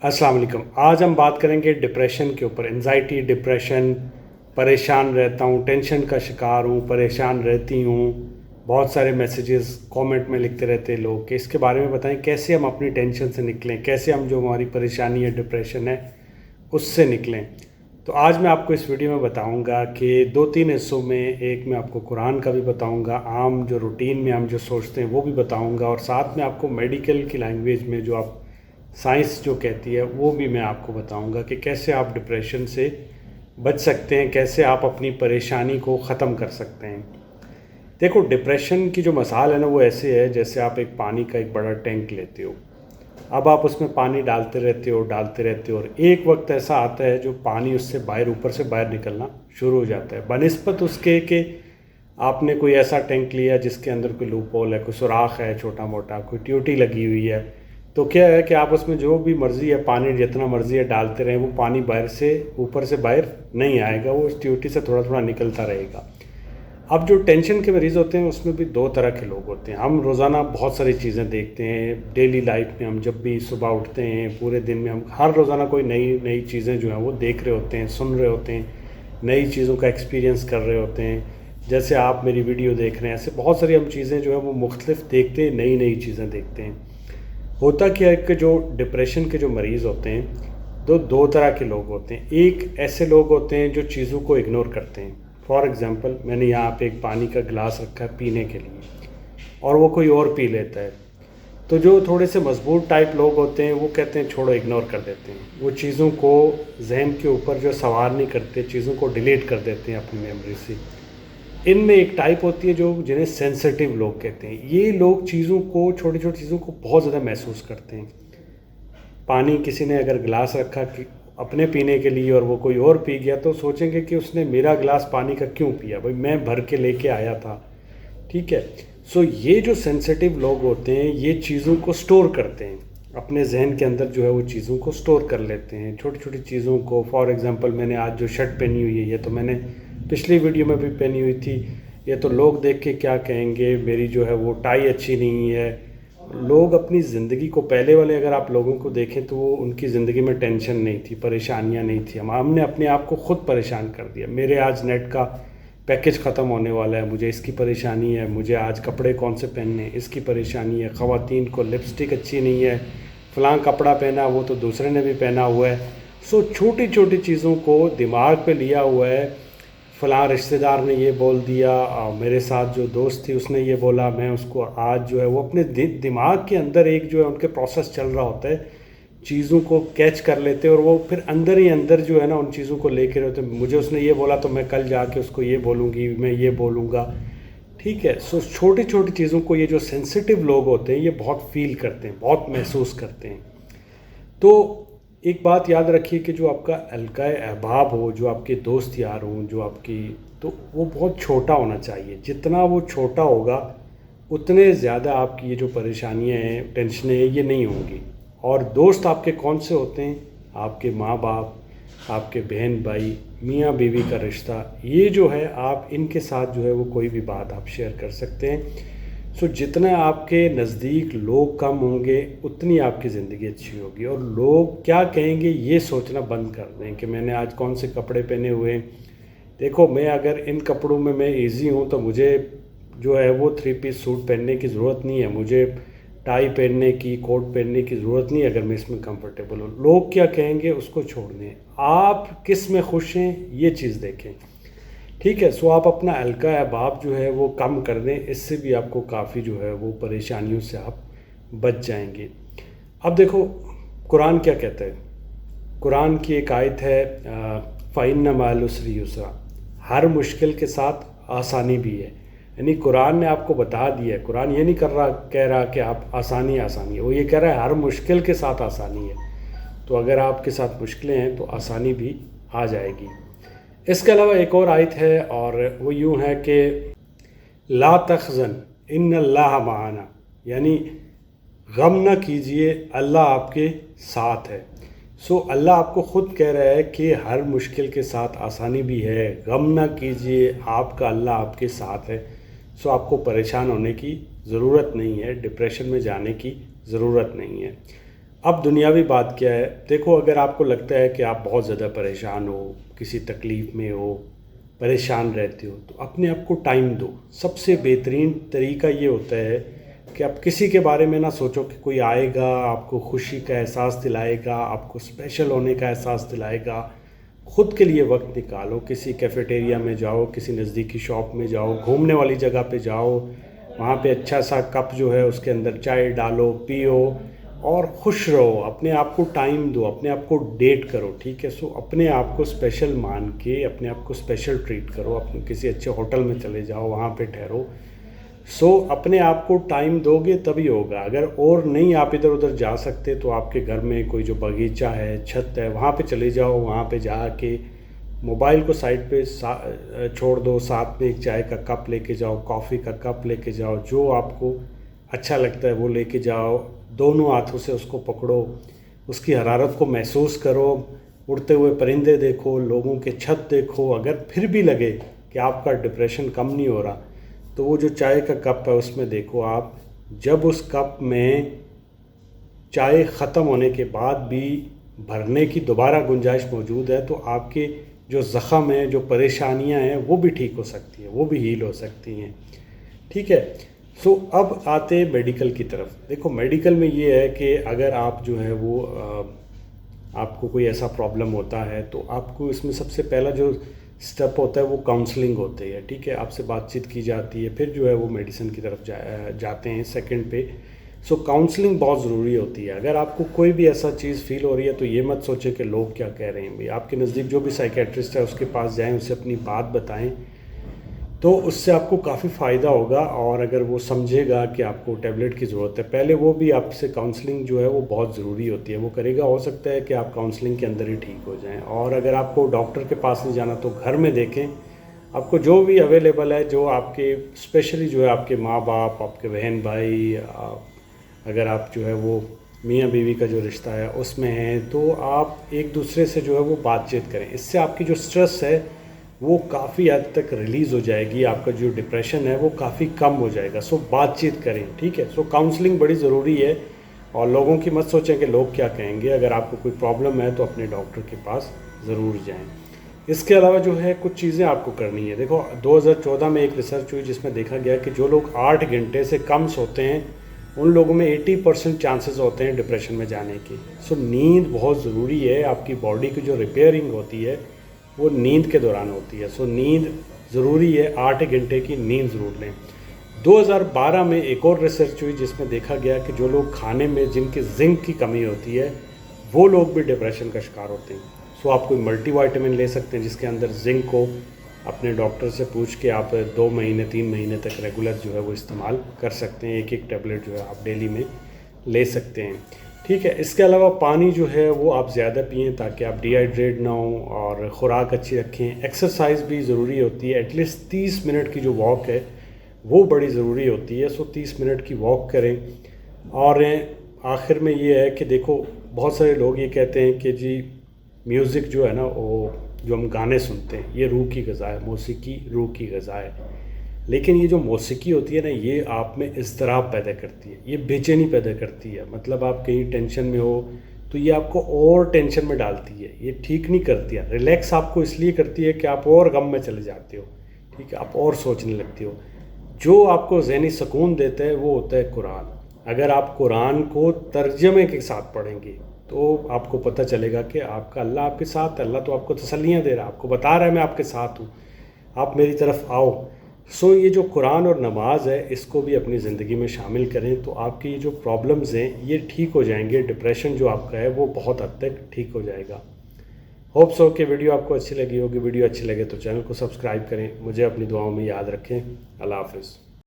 अस्सलाम वालेकुम। आज हम बात करेंगे डिप्रेशन के ऊपर। एंजाइटी, डिप्रेशन, परेशान रहता हूँ, टेंशन का शिकार हूँ, परेशान रहती हूँ। बहुत सारे मैसेजेस कमेंट में लिखते रहते हैं लोग कि इसके बारे में बताएं कैसे हम अपनी टेंशन से निकलें, कैसे हम जो हमारी परेशानी है, डिप्रेशन है, उससे निकलें। तो आज मैं आपको इस वीडियो में बताऊंगा कि 2-3 हिस्सों में, एक मैं आपको कुरान का भी बताऊंगा, आम जो रूटीन में हम जो सोचते हैं वो भी बताऊंगा, और साथ में आपको मेडिकल की लैंग्वेज में जो आप साइंस जो कहती है वो भी मैं आपको बताऊंगा कि कैसे आप डिप्रेशन से बच सकते हैं, कैसे आप अपनी परेशानी को ख़त्म कर सकते हैं। देखो, डिप्रेशन की जो मसाल है ना, वो ऐसे है जैसे आप एक पानी का एक बड़ा टैंक लेते हो। अब आप उसमें पानी डालते रहते हो और एक वक्त ऐसा आता है जो पानी उससे बाहर, ऊपर से बाहर निकलना शुरू हो जाता है, बनिस्बत उसके कि आपने कोई ऐसा टैंक लिया जिसके अंदर कोई लूप होल है, कोई सुराख है छोटा मोटा, कोई ट्यूटी लगी हुई है। तो क्या है कि आप उसमें जो भी मर्ज़ी है, पानी जितना मर्ज़ी है डालते रहें, वो पानी बाहर से, ऊपर से बाहर नहीं आएगा, वो उस ट्यूटी से थोड़ा थोड़ा निकलता रहेगा। अब जो टेंशन के मरीज़ होते हैं उसमें भी दो तरह के लोग होते हैं। हम रोज़ाना बहुत सारी चीज़ें देखते हैं डेली लाइफ में। हम जब भी सुबह उठते हैं, पूरे दिन में हम हर रोज़ाना कोई नई नई चीज़ें जो हैं वो देख रहे होते हैं, सुन रहे होते हैं, नई चीज़ों का एक्सपीरियंस कर रहे होते हैं। जैसे आप मेरी वीडियो देख रहे हैं, ऐसे बहुत सारी हम चीज़ें जो हैं वो मुख्तलिफ देखते हैं, नई नई चीज़ें देखते हैं। होता क्या है कि जो डिप्रेशन के जो मरीज़ होते हैं, दो तरह के लोग होते हैं। एक ऐसे लोग होते हैं जो चीज़ों को इग्नोर करते हैं। फॉर एग्ज़ाम्पल, मैंने यहाँ पे एक पानी का गिलास रखा है पीने के लिए, और वो कोई और पी लेता है। तो जो थोड़े से मजबूत टाइप लोग होते हैं वो कहते हैं छोड़ो, इग्नोर कर देते हैं, वो चीज़ों को जहन के ऊपर जो सवार नहीं करते, चीज़ों को डिलीट कर देते हैं अपनी मेमोरी से। इनमें एक टाइप होती है जो जिन्हें सेंसिटिव लोग कहते हैं। ये लोग चीज़ों को, छोटी छोटी चीज़ों को बहुत ज़्यादा महसूस करते हैं। पानी किसी ने अगर गिलास रखा कि अपने पीने के लिए और वो कोई और पी गया, तो सोचेंगे कि उसने मेरा गिलास पानी का क्यों पिया, भाई मैं भर के लेके आया था। ठीक है। सो ये जो सेंसिटिव लोग होते हैं ये चीज़ों को स्टोर करते हैं अपने जहन के अंदर, जो है वो चीज़ों को स्टोर कर लेते हैं, छोटी छोटी चीज़ों को। फॉर एग्ज़ाम्पल, मैंने आज जो शर्ट पहनी हुई है, ये तो मैंने पिछली वीडियो में भी पहनी हुई थी। ये तो लोग देख के क्या कहेंगे, मेरी जो है वो टाई अच्छी नहीं है। लोग अपनी ज़िंदगी को, पहले वाले अगर आप लोगों को देखें तो वो उनकी ज़िंदगी में टेंशन नहीं थी, परेशानियां नहीं थी। हमने अपने आप को ख़ुद परेशान कर दिया। मेरे आज नेट का पैकेज ख़त्म होने वाला है, मुझे इसकी परेशानी है, मुझे आज कपड़े कौन से पहनने इसकी परेशानी है, ख़वातीन को लिपस्टिक अच्छी नहीं है, फ़लाँ कपड़ा पहना वो तो दूसरे ने भी पहना हुआ है। सो छोटी छोटी चीज़ों को दिमाग पे लिया हुआ है। फ़लाँ रिश्तेदार ने ये बोल दिया, मेरे साथ जो दोस्त थी उसने ये बोला, मैं उसको आज जो है वो अपने दिमाग के अंदर एक जो है उनके प्रोसेस चल रहा होता है, चीज़ों को कैच कर लेते हैं और वो फिर अंदर ही अंदर जो है ना उन चीज़ों को लेकर होते हैं। मुझे उसने ये बोला तो मैं कल जाके उसको ये बोलूँगी, मैं ये बोलूँगा। ठीक है। सो छोटी छोटी चीज़ों को ये जो सेंसिटिव लोग होते हैं ये बहुत फील करते हैं, बहुत महसूस करते हैं। तो एक बात याद रखिए कि जो आपका हल्काए अहबाब हो, जो आपके दोस्त यार हों, जो आपकी, तो वो बहुत छोटा होना चाहिए। जितना वो छोटा होगा उतने ज़्यादा आपकी ये जो परेशानियां हैं, टेंशनें हैं, ये नहीं होंगी। और दोस्त आपके कौन से होते हैं? आपके माँ बाप, आपके बहन भाई, मियाँ बीवी का रिश्ता, ये जो है आप इनके साथ जो है वो कोई भी बात आप शेयर कर सकते हैं। सो जितना आपके नज़दीक लोग कम होंगे उतनी आपकी ज़िंदगी अच्छी होगी। और लोग क्या कहेंगे ये सोचना बंद कर दें कि मैंने आज कौन से कपड़े पहने हुए हैं। देखो, मैं अगर इन कपड़ों में मैं इजी हूँ तो मुझे जो है वो 3 पीस सूट पहनने की ज़रूरत नहीं है, मुझे टाई पहनने की, कोट पहनने की ज़रूरत नहीं है अगर मैं इसमें कंफर्टेबल हूँ। लोग क्या कहेंगे उसको छोड़ दें, आप किस में खुश हैं ये चीज़ देखें। ठीक है। सो आप अपना हल्का अहबाब जो है वो कम कर दें, इससे भी आपको काफ़ी जो है वो परेशानियों से आप बच जाएंगे। अब देखो कुरान क्या कहता है। कुरान की एक आयत है, फ़इन्न मअल उसरि युसरा, हर मुश्किल के साथ आसानी भी है। यानी कुरान ने आपको बता दिया है। कुरान ये नहीं कह रहा कि आप आसानी है, वो ये कह रहा है हर मुश्किल के साथ आसानी है। तो अगर आपके साथ मुश्किलें हैं तो आसानी भी आ जाएगी। इसके अलावा एक और आयत है और वो यूँ है कि ला तखज़न इन्नल्लाह माना, यानी गम न कीजिए, अल्लाह आपके साथ है। सो अल्लाह आपको ख़ुद कह रहा है कि हर मुश्किल के साथ आसानी भी है, गम न कीजिए, आपका अल्लाह आपके साथ है। सो आपको परेशान होने की ज़रूरत नहीं है, डिप्रेशन में जाने की ज़रूरत नहीं है। اب دنیاوی بات کیا ہے، دیکھو اگر آپ کو لگتا ہے کہ آپ بہت زیادہ پریشان ہو، کسی تکلیف میں ہو، پریشان رہتے ہو، تو اپنے آپ کو ٹائم دو۔ سب سے بہترین طریقہ یہ ہوتا ہے کہ آپ کسی کے بارے میں نہ سوچو کہ کوئی آئے گا آپ کو خوشی کا احساس دلائے گا، آپ کو اسپیشل ہونے کا احساس دلائے گا۔ خود کے لیے وقت نکالو، کسی کیفیٹیریا میں جاؤ، کسی نزدیکی شاپ میں جاؤ، گھومنے والی جگہ پہ جاؤ، وہاں پہ اچھا سا کپ جو ہے اس کے اندر چائے ڈالو، پیو اور خوش رہو۔ اپنے آپ کو ٹائم دو، اپنے آپ کو ڈیٹ کرو، ٹھیک ہے؟ سو اپنے آپ کو اسپیشل مان کے اپنے آپ کو اسپیشل ٹریٹ کرو، اپنے کسی اچھے ہوٹل میں چلے جاؤ، وہاں پہ ٹھہرو۔ سو اپنے آپ کو ٹائم دو گے تبھی ہوگا۔ اگر اور نہیں آپ ادھر ادھر جا سکتے تو آپ کے گھر میں کوئی جو باغیچہ ہے، چھت ہے، وہاں پہ چلے جاؤ، وہاں پہ جا کے موبائل کو سائڈ پہ چھوڑ دو، ساتھ میں ایک چائے کا کپ لے کے جاؤ، کافی کا کپ لے کے جاؤ، جو آپ کو اچھا لگتا ہے وہ لے کے جاؤ، دونوں ہاتھوں سے اس کو پکڑو، اس کی حرارت کو محسوس کرو، اڑتے ہوئے پرندے دیکھو، لوگوں کے چھت دیکھو۔ اگر پھر بھی لگے کہ آپ کا ڈپریشن کم نہیں ہو رہا تو وہ جو چائے کا کپ ہے اس میں دیکھو آپ، جب اس کپ میں چائے ختم ہونے کے بعد بھی بھرنے کی دوبارہ گنجائش موجود ہے تو آپ کے جو زخم ہیں، جو پریشانیاں ہیں، وہ بھی ٹھیک ہو سکتی ہیں، وہ بھی ہیل ہو سکتی ہیں، ٹھیک ہے؟ سو اب آتے ہیں میڈیکل کی طرف۔ دیکھو میڈیکل میں یہ ہے کہ اگر آپ جو ہے وہ آپ کو کوئی ایسا پرابلم ہوتا ہے تو آپ کو اس میں سب سے پہلا جو سٹیپ ہوتا ہے وہ کاؤنسلنگ ہوتی ہے، ٹھیک ہے؟ آپ سے بات چیت کی جاتی ہے، پھر جو ہے وہ میڈیسن کی طرف جاتے ہیں سیکنڈ پہ۔ سو کاؤنسلنگ بہت ضروری ہوتی ہے۔ اگر آپ کو کوئی بھی ایسا چیز فیل ہو رہی ہے تو یہ مت سوچے کہ لوگ کیا کہہ رہے ہیں، بھائی آپ کے نزدیک جو بھی سائیکیٹرسٹ ہے اس کے پاس جائیں، اسے اپنی بات بتائیں، تو اس سے آپ کو کافی فائدہ ہوگا۔ اور اگر وہ سمجھے گا کہ آپ کو ٹیبلٹ کی ضرورت ہے، پہلے وہ بھی آپ سے کاؤنسلنگ جو ہے وہ بہت ضروری ہوتی ہے، وہ کرے گا۔ ہو سکتا ہے کہ آپ کاؤنسلنگ کے اندر ہی ٹھیک ہو جائیں۔ اور اگر آپ کو ڈاکٹر کے پاس نہیں جانا تو گھر میں دیکھیں، آپ کو جو بھی اویلیبل ہے، جو آپ کے اسپیشلی جو ہے آپ کے ماں باپ، آپ کے بہن بھائی، اگر آپ جو ہے وہ میاں بیوی کا جو رشتہ ہے اس میں ہیں، تو آپ ایک دوسرے سے جو ہے وہ بات چیت کریں۔ اس سے آپ کی جو سٹریس ہے وہ کافی حد تک ریلیز ہو جائے گی، آپ کا جو ڈپریشن ہے وہ کافی کم ہو جائے گا۔ سو بات چیت کریں، ٹھیک ہے؟ سو کاؤنسلنگ بڑی ضروری ہے، اور لوگوں کی مت سوچیں کہ لوگ کیا کہیں گے۔ اگر آپ کو کوئی پرابلم ہے تو اپنے ڈاکٹر کے پاس ضرور جائیں۔ اس کے علاوہ جو ہے کچھ چیزیں آپ کو کرنی ہے۔ دیکھو 2014 میں ایک ریسرچ ہوئی جس میں دیکھا گیا کہ جو لوگ 8 گھنٹے سے کم سوتے ہیں ان لوگوں میں 80% چانسز ہوتے ہیں ڈپریشن میں جانے کے۔ سو نیند بہت ضروری ہے، آپ کی باڈی کی جو ریپیئرنگ ہوتی ہے وہ نیند کے دوران ہوتی ہے۔ سو نیند ضروری ہے، 8 گھنٹے کی نیند ضرور لیں۔ 2012 میں ایک اور ریسرچ ہوئی جس میں دیکھا گیا کہ جو لوگ کھانے میں جن کے زنک کی کمی ہوتی ہے وہ لوگ بھی ڈپریشن کا شکار ہوتے ہیں۔ سو آپ کوئی ملٹی وائٹامن لے سکتے ہیں جس کے اندر زنک ہو، اپنے ڈاکٹر سے پوچھ کے آپ 2 مہینے 3 مہینے تک ریگولر جو ہے وہ استعمال کر سکتے ہیں، ایک ٹیبلٹ جو ہے آپ ڈیلی میں لے سکتے ہیں، ٹھیک ہے؟ اس کے علاوہ پانی جو ہے وہ آپ زیادہ پئیں تاکہ آپ ڈی ہائیڈریٹ نہ ہوں، اور خوراک اچھی رکھیں۔ ایکسرسائز بھی ضروری ہوتی ہے، ایٹ لیسٹ 30 منٹ کی جو واک ہے وہ بڑی ضروری ہوتی ہے۔ سو 30 منٹ کی واک کریں۔ اور آخر میں یہ ہے کہ دیکھو بہت سارے لوگ یہ کہتے ہیں کہ جی میوزک جو ہے نا، وہ جو ہم گانے سنتے ہیں یہ روح کی غذا ہے، موسیقی روح کی غذا ہے۔ لیکن یہ جو موسیقی ہوتی ہے نا، یہ آپ میں اضطراب پیدا کرتی ہے، یہ بے چینی پیدا کرتی ہے۔ مطلب آپ کہیں ٹینشن میں ہو تو یہ آپ کو اور ٹینشن میں ڈالتی ہے، یہ ٹھیک نہیں کرتی ہے۔ ریلیکس آپ کو اس لیے کرتی ہے کہ آپ اور غم میں چلے جاتے ہو، ٹھیک ہے؟ آپ اور سوچنے لگتے ہو۔ جو آپ کو ذہنی سکون دیتا ہے وہ ہوتا ہے قرآن۔ اگر آپ قرآن کو ترجمے کے ساتھ پڑھیں گے تو آپ کو پتہ چلے گا کہ آپ کا اللہ آپ کے ساتھ ہے۔ اللہ تو آپ کو تسلیاں دے رہا ہے، آپ کو بتا رہا ہے میں آپ کے ساتھ ہوں، آپ میری طرف آؤ۔ سو یہ جو قرآن اور نماز ہے اس کو بھی اپنی زندگی میں شامل کریں تو آپ کی یہ جو پرابلمز ہیں یہ ٹھیک ہو جائیں گے۔ ڈپریشن جو آپ کا ہے وہ بہت حد تک ٹھیک ہو جائے گا۔ ہوپ سو کہ ویڈیو آپ کو اچھی لگی ہوگی۔ ویڈیو اچھی لگے تو چینل کو سبسکرائب کریں، مجھے اپنی دعاؤں میں یاد رکھیں۔ اللہ حافظ۔